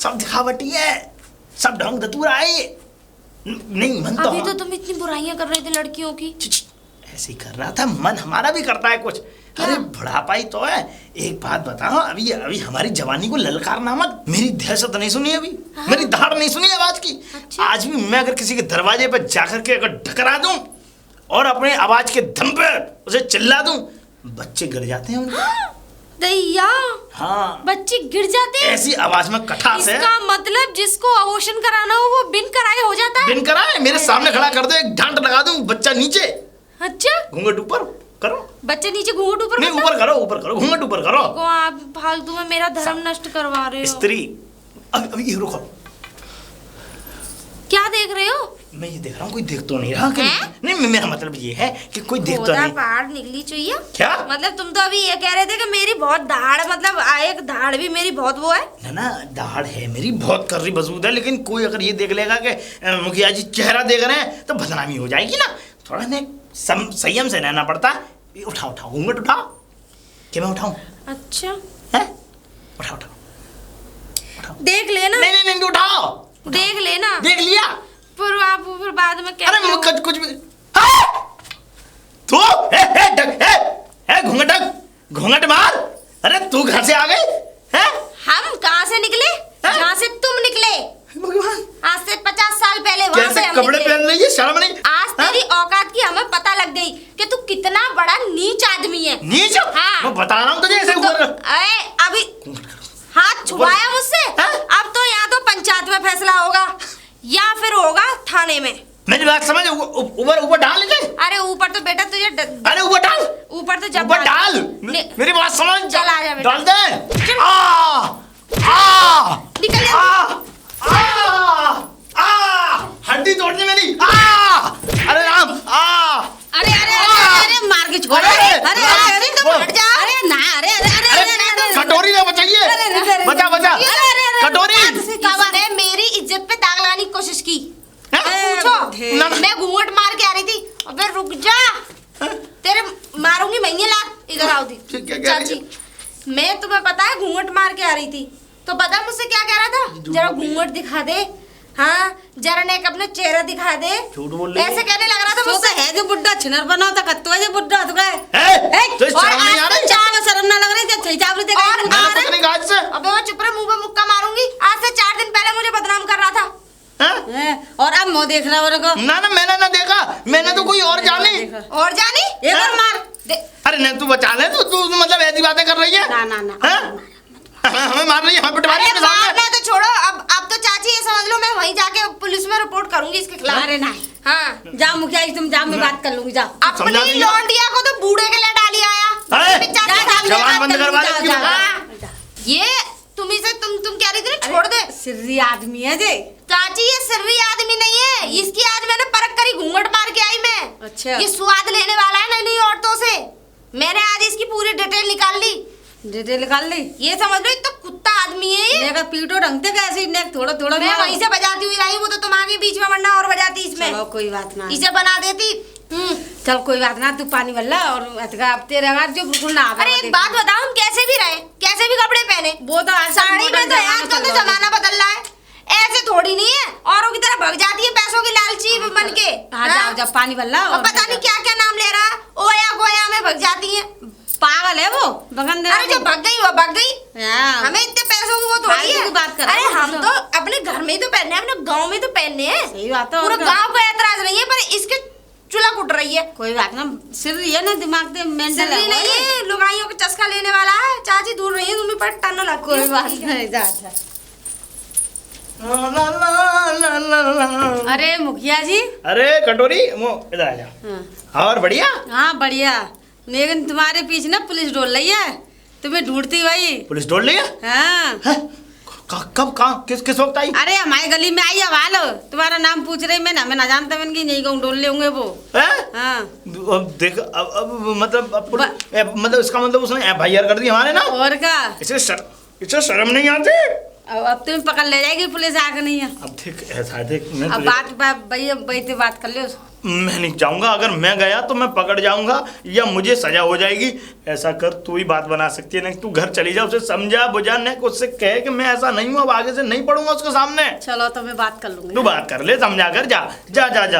सब दिखावटी है, सब ढोंग धतूरा है ये। नहीं मन तो अभी तो तुम इतनी बुराइयां कर रहे थे लड़कियों की। ऐसे ही कर रहा था, मन हमारा भी करता है कुछ। अरे बुढ़ापा ही तो है। एक बात बताओ, अभी हमारी जवानी को ललकारना मत। मेरी दहशत नहीं सुनी अभी? हाँ? मेरी दहाड़ नहीं सुनी आवाज की? अच्छा? आज भी मैं अगर किसी के दरवाजे पर जाकर के अगर ढकरा दूं और अपने आवाज के दम पे उसे चिल्ला दूं, बच्चे गिर जाते हैं उनके। दैया। हाँ, बच्चे गिर जाते हैं ऐसी आवाज में कठास है। इसका मतलब जिसको अबॉर्शन कराना हो वो बिन कराए हो जाता है। बिन कराए मेरे सामने खड़ा कर दो, एक डांट लगा दूं, बच्चा नीचे। अच्छा, घूंघट ऊपर करो। बच्चे नीचे, घूंघट ऊपर नहीं, ऊपर करो, ऊपर करो, घूंघट ऊपर करो। आप फालतू में मेरा धर्म नष्ट करवा रहे हो। स्त्री, अभी ये रुको। देख रहे हो? मैं ये देख रहा हूँ कोई देख तो नहीं रहा कि नहीं, मेरा मतलब ये है कि कोई देख तो नहीं। पहाड़ निकली चाहिए क्या मतलब? तुम तो अभी ये कह रहे थे कि मेरी बहुत दाढ़, मतलब एक दाढ़ भी मेरी बहुत वो है ना, दाढ़ है मेरी बहुत कर रही बसूद है, लेकिन कोई अगर ये देख लेगा कि मुखिया जी चेहरा देख रहे हैं तो बदनामी हो जाएगी ना। थोड़ा ने संयम से रहना पड़ता है। उठाओ उठाओ घूंघट उठाओ। क्या मैं उठाऊं? अच्छा है, उठाओ उठाओ उठाओ। देख लेना। नहीं नहीं नहीं उठाओ। देख लेना। देख लिया फिर आप फिर बाद में क्या? अरे कुछ भी तू घूंघट मार। अरे तू घर से आ गई है? हम कहाँ से निकले? जहाँ से तुम निकले। भगवान, आज से 50 साल पहले वहाँ से हम कपड़े निकले। पहन रही है, शर्म नहीं? आज तेरी औकात की हमें पता लग गई कि तू कितना बड़ा नीच आदमी है। नीच? हाँ। मैं बता रहा हूँ तुझे ऐसे ऊपर। अभी हाथ छुपाया मुझसे। अब तो यहाँ तो पंचायत में फैसला होगा या फिर होगा थाने में। मेरी बात समझ। ऊपर ऊपर डाल ले। अरे ऊपर तो बेटा तुझे अरे ऊपर डाल। ऊपर तो जब ऊपर डाल। मेरी बात समझ। चल आ जा बेटा। डाल दे। निकल। हड्डी तोड़ने मेरी। अरे राम। अरे अरे अरे मार के छोड़। अरे अरे तो हट जा। अरे ना अरे अरे कटोरी ने बचाइए। बचा बचा कटोरी। इसने मेरी इज्जत पे दाग लगाने की कोशिश की। पूछो। मैं घूंघट मार के आ रही थी। अबे रुक जा, तेरे मारूंगी मैं। ये ला इधर आओ दी चाची। मैं तुम्हें पता है घूंघट मार के आ रही थी तो पता मुझसे क्या कह रहा था? जरा घूंघट दिखा दे। हाँ जरा ने अपना चेहरा दिखा दे। झूठ बोल रही है। ऐसे कहने लग रहा था मुझसे। है जो बुड्ढा छिनर बना होता कत्तो है जो बुड्ढा तो गए। तो शर्म नहीं आ रही? चार शर्म ना लग रही थी। अच्छा चावल दे और कुछ नहीं कहा इससे। अबे वो चुप रहे, मुंह पे मुक्का मारूंगी। आज से 4 दिन पहले मुझे बदनाम कर रहा था। और अब मुंह देख रहा है। ना ना मैंने ना देखा, मैंने तो कोई और जानी। और जानी एक और मार। अरे नहीं तू बचा ले। तू मतलब ऐसी बातें कर रही है? ना ना ना हमें मार रही है, हमें पिटवा रही है सामने। मारना तो छोड़ो। अब तो चाची ये समझ लो मैं वहीं जाके पुलिस में रिपोर्ट करूंगी इसके खिलाफ। अरे नहीं। हाँ जाओ मुखिया जी तुम जाओ, मैं बात कर लूंगी। जाओ अपनी लौंडिया को तो बूढ़े के लिए डाली आया। जवान बंद करवा ले। ये तुम्ही से तुम कह रही थी छोड़ दे। सिर्री आदमी है जे। चाची ये सिर्री आदमी नहीं है। इसकी आज मैंने परख करी, घूंघट मार के आई मैं। अच्छा। ये स्वाद लेने वाला है नई औरतों से। मैंने आज इसकी पूरी डिटेल निकाल ली। डिटेल निकाल ली? ये समझ लो तो कुत्ता आदमी है ये। नेका पीटो ढंगते कैसे नेक थोड़ा थोड़ा मैं वहीं से बजाती हुई लाई। वो तो तुम आगे बीच में वरना और बजाती इसमें। चलो कोई बात ना। इसे बना देती। चल कोई बात ना। तू पानी वाला और अब तेरे अगर जो बिल्कुल ना। अरे एक बात बताओ, हम कैसे भी रहे, कैसे भी कपड़े पहने, वो तो साड़ी में तो आजकल तो जमाना बदल रहा है। ऐसे थोड़ी नहीं है औरों की तरह भग जाती है पैसों की लालची बन के। जाओ जाओ पानी वाला। और पता नहीं क्या क्या नाम ले रहा है, ओया गोया में भग जाती है। पागल है वो बगन। अरे जो भग गई वो भग गई। हमें इतने पैसों की वो थोड़ी है। बात कर। अरे हम तो अपने घर में ही तो पहनने हैं, अपने गाँव में तो पहनने हैं। सही बात है। पूरा गाँव को ऐतराज नहीं है, पर इसके चूल्हा कुट रही है। कोई बात ना। सिर ये ना दिमाग में मेंटल है नहीं है। लुगाइयों का चस्का लेने वाला है। चाची दूर रही है, तुम्हें पर टन लगती है। कोई बात नहीं। जा जा। अरे मुखिया जी। अरे कटोरी वो इधर आ जा। और बढ़िया? हाँ बढ़िया। लेकिन तुम्हारे पीछे ना पुलिस डोल रही है, तुम्हें ढूंढती भाई। पुलिस डोल रही है? हाँ। कब कहाँ किस वक्त आई? अरे हमारे गली में आई है वालो, तुम्हारा नाम पूछ रही। मैं ना जानता मैं नहीं कहूँ डोल ले होंगे वो। हाँ। अब देख अब मतलब इसका मतलब उसने FIR कर दी हमारे ना। और क्या? इसे शर्म नहीं आती? अब तुम्हें पकड़ ले जाएगी पुलिस आकर। नहीं है अब देख ऐसा देख। मैं अब बात बात कर लो। मैं नहीं जाऊंगा। अगर मैं गया तो मैं पकड़ जाऊंगा या मुझे सजा हो जाएगी। ऐसा कर तू ही बात बना सकती है। नहीं तू घर चली जा, उसे समझा बुझा ने उससे कहे कि मैं ऐसा नहीं हूँ, अब आगे से नहीं पढ़ूंगा उसके सामने। चलो तो मैं बात कर लूंगी। तू बात कर ले, समझा कर। जा जा जा जा।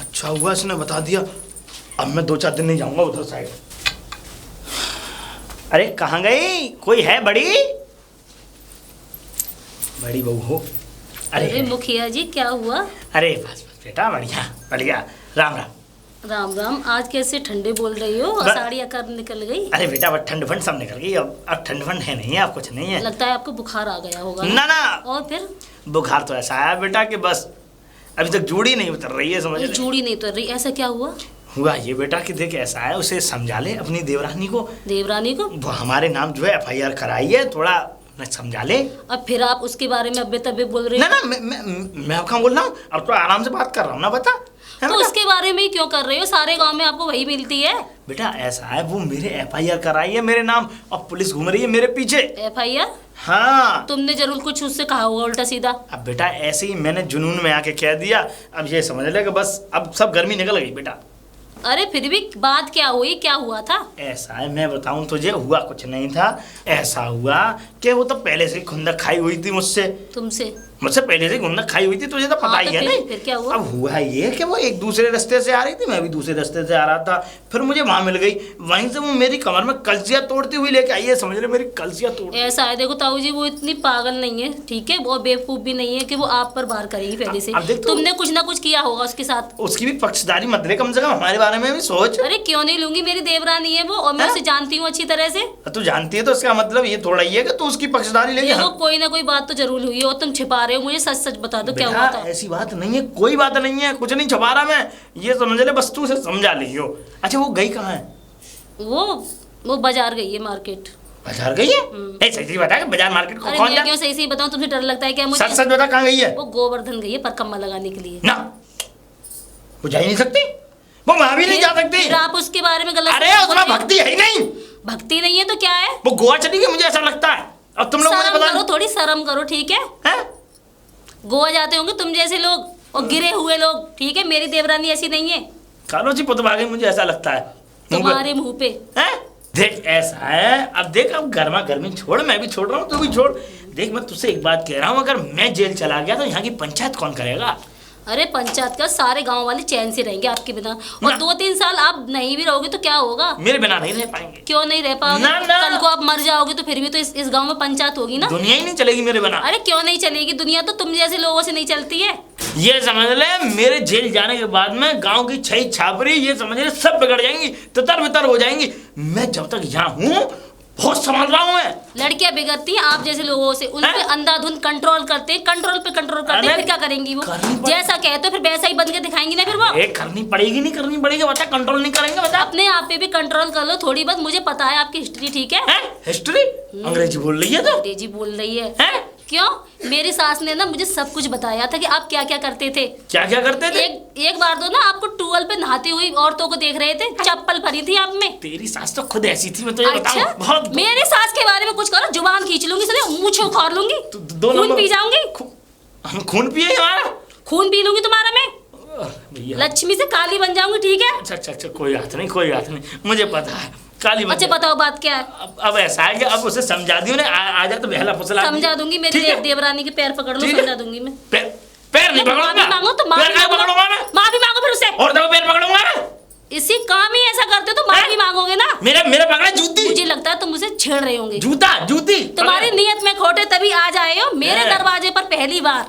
अच्छा हुआ इसने बता दिया। अब मैं 2-4 दिन नहीं जाऊंगा उधर साइड। अरे कहाँ गई? कोई है बड़ी बहू हो? अरे मुखिया जी क्या हुआ? अरे बस बेटा बढ़िया बढ़िया। राम राम। राम राम। आज कैसे ठंडे बोल रही हो? साड़ियाँ कर निकल गई। अरे बेटा बस ठंड फंड सब निकल गई। अब ठंड फंड है नहीं है, अब कुछ नहीं है। लगता है आपको बुखार आ गया होगा। ना ना। और फिर? बुखार तो ऐसा आया बेटा कि बस अभी तक जूड़ी नहीं उतर रही है, समझ ले। जूड़ी नहीं उतर रही? ऐसा क्या हुआ ये बेटा कि देख ऐसा है, उसे समझा ले अपनी देवरानी को। देवरानी को? वो हमारे नाम जो है FIR कराई है, थोड़ा मैं समझा ले। अब फिर आप उसके बारे में अब्बे तब्बे बोल रहे ना हो। ना मैं अब कहाँ बोल रहा हूँ, अब तो आराम से बात कर रहा हूँ ना, बता। है तो बेटा? उसके बारे में ही क्यों कर रहे हो? सारे गांव में आपको वही मिलती है। बेटा ऐसा है, वो मेरे FIR कराई है मेरे नाम, और पुलिस घूम रही है मेरे पीछे। FIR? हाँ। तुमने जरूर कुछ उससे कहा होगा उल्टा सीधा। अब बेटा ऐसे ही मैंने जुनून में आके कह दिया, अब ये समझ ले कि बस अब सब गर्मी निकल गई बेटा। अरे फिर भी बात क्या हुई, क्या हुआ था? ऐसा है, मैं बताऊं तुझे, हुआ कुछ नहीं था। ऐसा हुआ कि वो तो पहले से ही खुंदक खाई हुई थी मुझसे मुझसे पहले से खुंदक खाई हुई थी, तुझे तो पता ही है। नहीं फिर क्या हुआ? अब हुआ ये कि वो एक दूसरे रास्ते से आ रही थी, मैं भी दूसरे रास्ते से आ रहा था, फिर मुझे वहां मिल गई। वहीं से वो मेरी कमर में कलसियां तोड़ती हुई लेके आई है, समझ ले, मेरी कलसियां तोड़। ऐसा है, देखो ताऊ जी, वो इतनी पागल नहीं है, ठीक है, वो बेवकूफ भी नहीं है कि वो आप पर बार करेगी पहले से। तुमने कुछ ना कुछ किया होगा उसके साथ। उसकी भी पक्षधारी मत ले, कम से कम हमारे बारे में भी सोच। अरे क्यों नहीं लूंगी, मेरी देवरानी है वो, और मैं उसे जानती हूँ अच्छी तरह से। तू जानती है तो इसका मतलब ये थोड़ा ही है कि तू उसकी पक्षधारी लेगी। देखो कोई ना कोई बात तो जरूर हुई है, और तुम छिपा रहे हो, मुझे सच सच बता दो क्या हुआ था। ऐसी बात नहीं है, कोई बात नहीं है, कुछ नहीं छुपा रहा मैं, ये समझ ले, बस तू उसे समझा लियो। अच्छा वो गई कहाँ है? वो बाजार गई है, मार्केट। बाजार गई है? सही बता कि बाजार मार्केट को अरे कौन मैं क्यों सही बताऊं, तुमसे डर लगता है क्या मुझे? सच सच बता, कहाँ गई है? वो गोवर्धन गई है परकम्मा लगाने के लिए। ना, वो जा ही नहीं सकती, वो वहां भी नहीं जा सकती। फिर आप उसके बारे में गलत। अरे उसमें भक्ति है ही नहीं। भक्ति नहीं है तो क्या है? वो गोवा चली गई, मुझे ऐसा लगता है। अब तुम लोग मुझे शर्म बता करो, थोड़ी शर्म करो, ठीक है? गोवा जाते होंगे तुम जैसे लोग, और गिरे हुए लोग, ठीक है? मेरी देवरानी ऐसी नहीं है। कालो जी पुतवा गई, मुझे ऐसा लगता है तुम्हारे मुंह पे। देख ऐसा है, अब देख, अब गर्मा गर्मी छोड़, मैं भी छोड़ रहा हूँ, तू भी छोड़। देख मैं तुझसे एक बात कह रहा हूँ, अगर मैं जेल चला गया तो यहाँ की पंचायत कौन करेगा? अरे पंचायत का सारे गांव वाले चैन से रहेंगे आपके बिना, और 2-3 साल आप नहीं भी रहोगे तो क्या होगा? मेरे बिना नहीं रह पाएंगे। क्यों नहीं रह पाओगे? कल को आप मर जाओगे तो फिर भी तो इस गांव में पंचायत होगी ना। दुनिया ही नहीं चलेगी मेरे बिना। अरे क्यों नहीं चलेगी दुनिया? तो तुम जैसे लोगों से नहीं चलती है। ये समझ ले, मेरे जेल जाने के बाद में गांव की छई छापरी, ये समझ ले, सब बिगड़ जाएंगी, तितर बितर हो जाएंगी। मैं जब तक यहाँ हूँ बहुत संभाल रहा हूँ मैं। लड़कियां बिगड़ती हैं आप जैसे लोगों से, उन पे अंधाधुंध कंट्रोल करते हैं, कंट्रोल करते हैं, फिर क्या करेंगी वो? जैसा कहते हो फिर वैसा ही बन के दिखाएंगी ना फिर वो। करनी पड़ेगी, नहीं करनी पड़ेगी बता, कंट्रोल नहीं करेंगे बता। अपने आप पे भी कंट्रोल कर लो थोड़ी बहुत, मुझे पता है आपकी हिस्ट्री, ठीक है? हिस्ट्री? अंग्रेजी बोल रही है तो? अंग्रेजी बोल रही है। क्यों? मेरी सास ने ना मुझे सब कुछ बताया था कि आप क्या क्या करते थे। क्या क्या करते थे? एक बार तो ना आपको टूअल पे नहाती हुई औरतों को देख रहे थे, चप्पल भरी थी आप में। तेरी सास तो खुद ऐसी थी, मैं तुझे बताऊं। बहुत मेरी सास के बारे में कुछ करो, जुबान खींच लूंगी, मूंछ उखाड़ लूंगी, खून पी जाऊंगी। खून पिए हमारा? खून पी लूंगी तुम्हारा मैं, लक्ष्मी से काली बन जाऊंगी, ठीक है? अच्छा कोई बात नहीं, कोई बात नहीं, मुझे पता है काली। अच्छा बताओ बात क्या है? अब ऐसा है कि अब उसे समझा दियो ने, आ जा तो बहला फुसला समझा दूंगी। मेरी देवरानी के पैर पकड़ लो, समझा दूंगी मैं। पैर नहीं पकड़ूंगा। मांगो तो पकड़ूंगा मैं, माफी मांगो फिर उसे। और दो पैर पकड़ूंगा मैं। इसी काम ही ऐसा करते हो तो माफी मांगोगे ना। मेरा पकड़ा जूती। मुझे लगता है तुम मुझे छेड़ रहे होंगे। जूती तुम्हारी नियत में खोटे तभी आज आए हो मेरे दरवाजे पर पहली बार।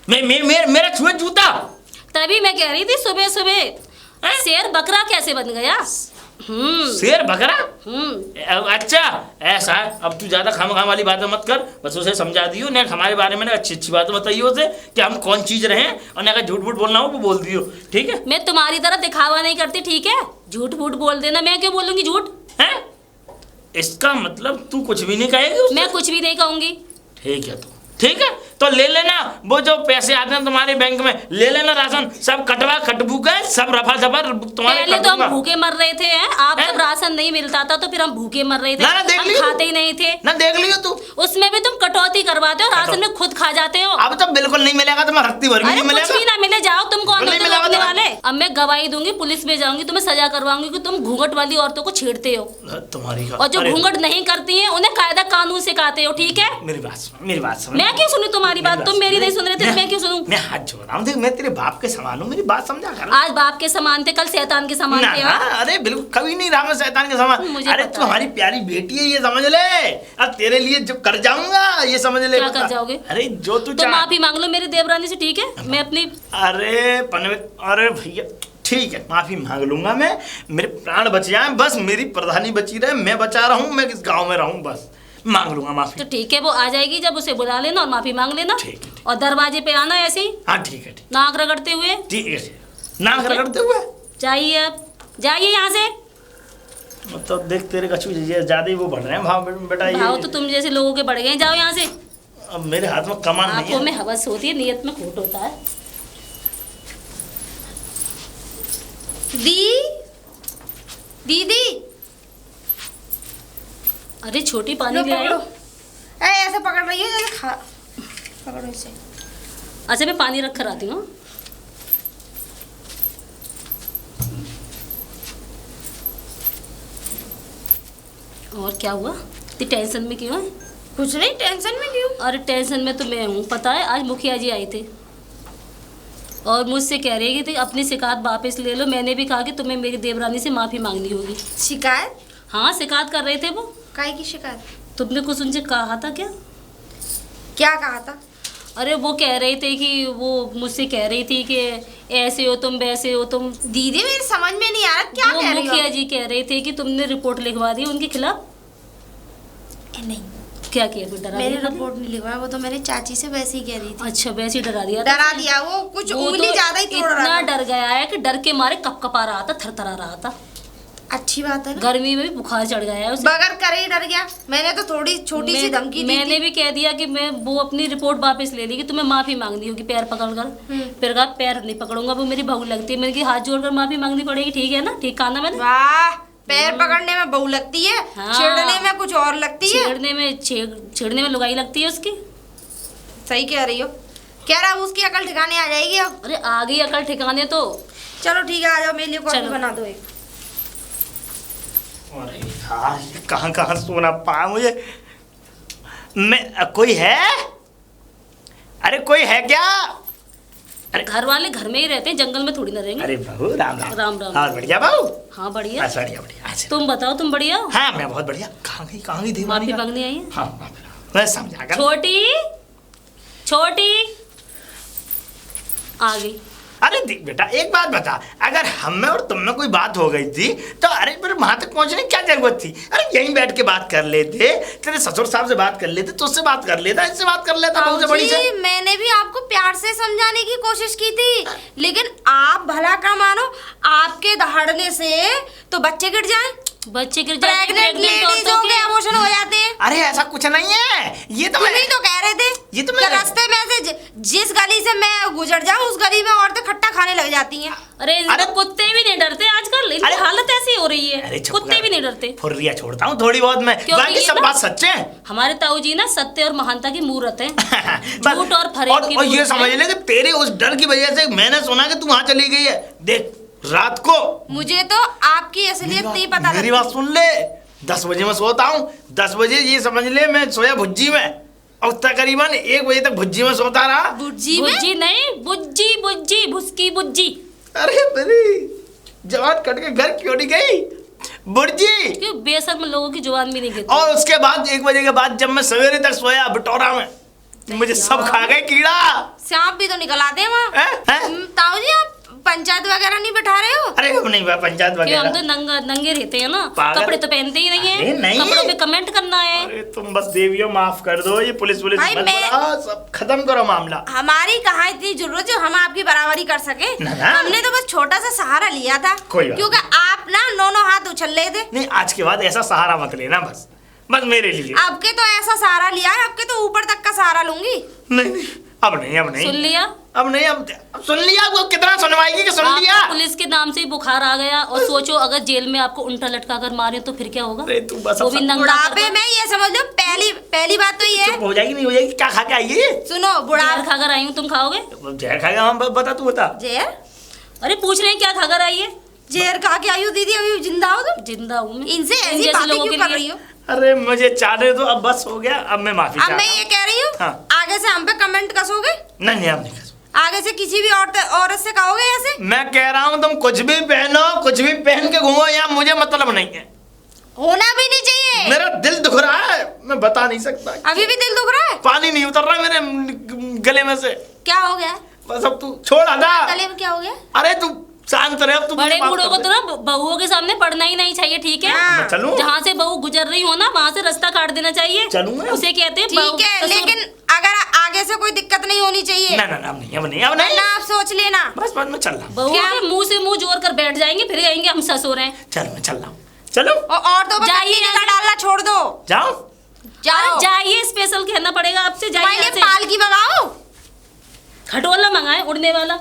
मेरा छुए जूता। तभी मैं कह रही थी सुबह सुबह शेर बकरा कैसे बन गया। शेर बकरा? अच्छा ऐसा है, अब तू ज्यादा खामखाम वाली बातें मत कर, बस उसे समझा दियो ने हमारे बारे में अच्छी अच्छी बातें बताइयो उसे कि हम कौन चीज रहे, और अगर झूठ फूट बोलना हो वो बोल दियो, ठीक है? मैं तुम्हारी तरह दिखावा नहीं करती, ठीक है? झूठ फूट बोल देना, मैं क्यों बोलूंगी झूठ? है इसका मतलब तू कुछ भी नहीं कहेगी? मैं कुछ भी नहीं कहूंगी। ठीक है, ठीक है, तो ले लेना वो जो पैसे आते हैं तुम्हारे बैंक में, ले लेना राशन, सब कटवा कटबू के सब रफा दफर तुम्हारे। पहले तो हम भूखे मर रहे थे हैं, आप जब राशन नहीं मिलता था तो फिर हम भूखे मर रहे थे, हम खाते ही नहीं थे ना। देख लियो तू, उसमें भी तुम कटौती करवाते हो, राशन में खुद खा जाते हो। अब तो बिल्कुल नहीं मिलेगा, तुम्हें रत्ती भर नहीं मिलेगा। कुछ भी ना मिले, जाओ, तुम कौन हो रोकने वाले? अब मैं गवाही दूंगी, पुलिस में जाऊंगी, तुम्हें सजा करवाऊंगी कि तुम घूंघट वाली औरतों को छेड़ते हो, तुम्हारी और जो घूंघट नहीं करती है उन्हें कायदा कानून सिखाते हो, ठीक है? मेरी बात सुन। मैं क्यों सुनूं तुम्हारी बात? तुम मेरी नहीं सुन रहे थे, मैं क्यों सुनूं? मैं हाथ जोड़ रहा हूँ, देख मैं तेरे बाप के समान हूँ, मेरी बात समझा कर। आज बाप के समान थे, कल शैतान के समान थे। अरे बिल्कुल कभी नहीं रहा मैं शैतान के समान। अरे तू हमारी प्यारी बेटी है, ये समझ ले। अब तेरे लिए जो कर जाऊंगा ये समझ ले। क्या कर जाओगे? अरे जो तू तो माफी मांग लो मेरी देवरानी से, ठीक है? मैं अपनी अरे भैया ठीक है, माफी मांग लूंगा मैं, मेरे प्राण बच जाए, बस मेरी प्रधानी बची रहे, मैं बचा रहा हूँ, मैं इस गाँव में रहूँ, बस मांग लूंगा माफी। तो ठीक है, वो आ जाएगी जब उसे बुला लेना और माफी मांग लेना। ठीक है, और दरवाजे पे आना ऐसे ही। हाँ ठीक है, नाक रगड़ते हुए। ठीक है, नाक रगड़ते हुए। जाइए, अब जाइए यहाँ से। तो देख तेरे कछु ज्यादा ही वो बढ़ रहे हैं भाव बेटा। भाव ये तो तुम जैसे लोगों के बढ़ गए। जाओ यहाँ से। अब मेरे हाथ में कमान नहीं आंखों है। में हवस होती है, नियत में खोट होता है। दीदी अरे छोटी पानी लो ले आई। पकड़ो। ऐसे पकड़ रही है जैसे खा पकड़ो इसे। अच्छा मैं पानी रख कर आती हूँ। और क्या हुआ, इतनी टेंशन में क्यों है? कुछ नहीं, टेंशन में क्यों? अरे टेंशन में तो मैं हूँ। पता है आज मुखिया जी आए थे और मुझसे कह रही थी अपनी शिकायत वापस ले लो। मैंने भी कहा कि तुम्हें मेरी देवरानी से माफ़ी मांगनी होगी। शिकायत? हाँ शिकायत कर रहे थे वो। काहे की शिकायत? तुमने कुछ उनसे कहा था क्या? क्या कहा था? अरे वो कह रहे थे कि वो मुझसे कह रही थी कि ऐसे हो तुम वैसे हो तुम। दीदी मेरी समझ में नहीं आ रहा क्या वो कह रही हो? मुखिया जी कह रहे थे कि तुमने रिपोर्ट लिखवा दी उनके खिलाफ। नहीं, क्या किया फिर? डरा मैंने दिया? रिपोर्ट नहीं लिखवाया, वो तो मेरी चाची से वैसे ही कह रही थी। अच्छा वैसे ही डरा दिया था? डरा दिया, वो कुछ वो उंगली तो ज्यादा ही तोड़ रहा इतना था। डर गया है कि डर के मारे कपकपा रहा था, थरथरा रहा था। अच्छी बात है ना। गर्मी में भी बुखार चढ़ गया है उसे। बगैर करे ही डर गया। मैंने तो थोड़ी छोटी सी धमकी दी मैंने थी। भी कह दिया कि मैं वो अपनी रिपोर्ट वापस ले ली कि तुम्हें माफी मांगनी होगी पैर पकड़कर। फिर कहा पैर नहीं पकड़ूंगा, वो मेरी बहू लगती है। मैंने कहा हाथ जोड़कर माफी मांगनी पड़ेगी। ठीक है ना? ठीक कहा ना मैंने? वाह, पैर पकड़ने में बहू लगती है, हाँ। छेड़ने में कुछ और लगती है। छेड़ने में लुगाई लगती है उसकी। सही कह रही हो। कह रहा उसकी अकल ठिकाने आ जाएगी अब। अरे आ गई अकल ठिकाने तो। चलो ठीक है, आ जाओ मेरे लिए कॉफी चलो। बना दो एक। अरे यार ये कहाँ कहाँ सोना पा मुझे। मैं कोई है? अरे कोई है क्या? अरे घर वाले घर में ही रहते हैं, जंगल में थोड़ी ना रहेंगे। अरे बहू राम राम। राम राम। हाँ बढ़िया बहू। हाँ बढ़िया। बस बढ़िया बढ़िया। ऐसे। तुम बताओ, तुम बढ़िया हो? हाँ मैं बहुत बढ़िया। कहाँ गई थी माफी मांगने आई है? हाँ मैं समझा कर। छोटी छोटी आ गई। अरे देख बेटा एक बात बता, अगर हम में और तुम में कोई बात हो गई थी तो अरे फिर वहां तक पहुंचने की क्या जरूरत थी? अरे यहीं बैठ के बात कर लेते, तेरे ससुर साहब से बात कर लेते, तुझसे बात कर लेता, इससे बात कर लेता, बहू से बड़ी से। मैंने भी आपको प्यार से समझाने की कोशिश की थी, लेकिन आप भला का मानो, आपके दहाड़ने से तो बच्चे गिर जाएं। बच्चे गिर जाते हैं, प्रेग्नेंट pregnant लेडीजों औरतों के इमोशन हो जाते हैं। अरे ऐसा कुछ नहीं है, ये तो तुम मैं ही तो कह रहे थे ये तो कि मैं रास्ते में से जिस गली से मैं गुजर जाऊं उस गली में औरतें खट्टा खाने लग जाती हैं। अरे अरे- तो कुत्ते भी नहीं डरते आजकल। इनकी अरे- हालत ऐसी हो रही अरे है, चुप कुत्ते कर। भी नहीं डरते। फुर्रिया छोड़ता हूँ थोड़ी बहुत मैं, क्योंकि बाकी ये सब ना- बात सच्चे हैं। हमारे ताऊ जी ना सत्य और महानता की मूर्त है। बस- झूठ और फरेब की और ये मूर्त समझ है। ले कि तेरे उस डर की वजह से मैंने सुना कि तू वहां चली गई है। देख रात को मुझे तो आपकी असलियत नहीं पता मेरी लगती। बात सुन ले, 10 बजे मैं सोता हूँ, 10 बजे ये समझ ले मैं सोया भुज्जी में, और तकरीबन 1 बजे तक भुज्जी में सोता रहा। बुज्जी में? बुज्जी नहीं, बुज्जी बुज्जी भुसकी बुज्जी। अरे मेरी जवान कट के घर क्यों नहीं गई बुर्जी? क्यों बेशर्म लोगों की जुबान भी नहीं गिरती। और उसके बाद 1 बजे के बाद जब मैं सवेरे तक सोया बटोरा में, मुझे सब खा गए कीड़ा। सांप भी तो निकल आते हैं वहाँ। हैं? ताऊ जी आप पंचायत वगैरह नहीं बैठा रहे हो? अरे अब नहीं पंचायत क्यों हम वगैरह। तो नंगे रहते हैं ना, पागल। कपड़े तो पहनते ही नहीं अरे है। नहीं। कपड़ों पे कमेंट करना है। अरे तुम बस देवियों माफ कर दो, ये पुलिस भाई, मत मैं- बुलाओ, सब खत्म करो मामला। हमारी कहाँ इतनी जरूरत जो हम आपकी बराबरी कर सके? ना, ना। हमने तो बस छोटा सा सहारा लिया था, कोई बात क्योंकि आप ना दोनों हाथ उछल रहे थे। नहीं आज के बाद ऐसा सहारा मत लेना, बस बस मेरे लिए। आपके तो ऐसा सहारा लिया है, आपके तो ऊपर तक का सहारा लूंगी। नहीं अब नहीं अब नहीं सुन लिया? अब नहीं अब सुन लिया। वो कितना सुनवाएगी कि सुन लिया? आपको पुलिस के नाम से ही बुखार आ गया और सोचो अगर जेल में आपको उल्टा लटका कर मारे तो फिर क्या होगा? अरे तू बस वो अब भी सब- नंगा बुढ़ापे कर में ये समझ लो, पहली बात तो ये चुप हो जाएगी नहीं हो जाएगी? क्या खा के आई है? सुनो, जहर बुढ़ापे खाकर आई हूँ, तुम खाओगे? जहर खाएगा? हम बता, तू बता। जहर अरे पूछ रहे हैं क्या खाकर आई है? जहर खा के आई हो दीदी? अभी जिंदा हो तुम? जिंदा हूँ मैं। इनसे इन ऐसी जैसे बातें लोगों क्यों के कर लिए। रही हो? अरे मुझे चाहने तो अब बस हो गया, अब मैं माफी अब चाहता मैं हूं। ये कह रही हूँ, हाँ। आगे से हम पे कमेंट कसोगे? नहीं नहीं अब नहीं कर। आगे से किसी भी औरत से कहोगे ऐसे? मैं कह रहा हूँ तुम कुछ भी पहनो, कुछ भी पहन के घूमो, यहाँ मुझे मतलब नहीं है। होना भी नहीं चाहिए। मेरा दिल दुख रहा है, मैं बता नहीं सकता। अभी भी दिल दुख रहा है? पानी नहीं उतर रहा मेरे गले में से। क्या हो गया? बस अब तू छोड़ आधा। गले में क्या हो गया? अरे तू शांत रहे, अब तू बड़े मुझे माफ बूढ़ों को कर तो दे। ना बहुओं के सामने पढ़ना ही नहीं चाहिए, ठीक है? हाँ। मैं चलूं? जहाँ से बहू गुजर रही हो ना वहाँ से रास्ता काट देना चाहिए। चलूंगा? उसे कहते हैं बहू- ठीक है, ससुर- लेकिन अगर आगे से कोई दिक्कत नहीं होनी चाहिए ना ना ना अब नहीं अब नहीं अब नहीं। ना, आप सोच लेना। बस बस मैं चल रहा हूँ। बहू क्या? के मुंह से मुंह जोड़ कर बैठ जाएंगे, फिर कहेंगे हम ससुर हैं। चल मैं चल रहा हूँ। चलो और तो जाइए का डालना छोड़ दो। जाओ जाओ जाइए, स्पेशल कहना पड़ेगा आपसे, जाइए पहले यहाँ से। पालकी मंगाओ। खटोला मंगाए उड़ने वाला।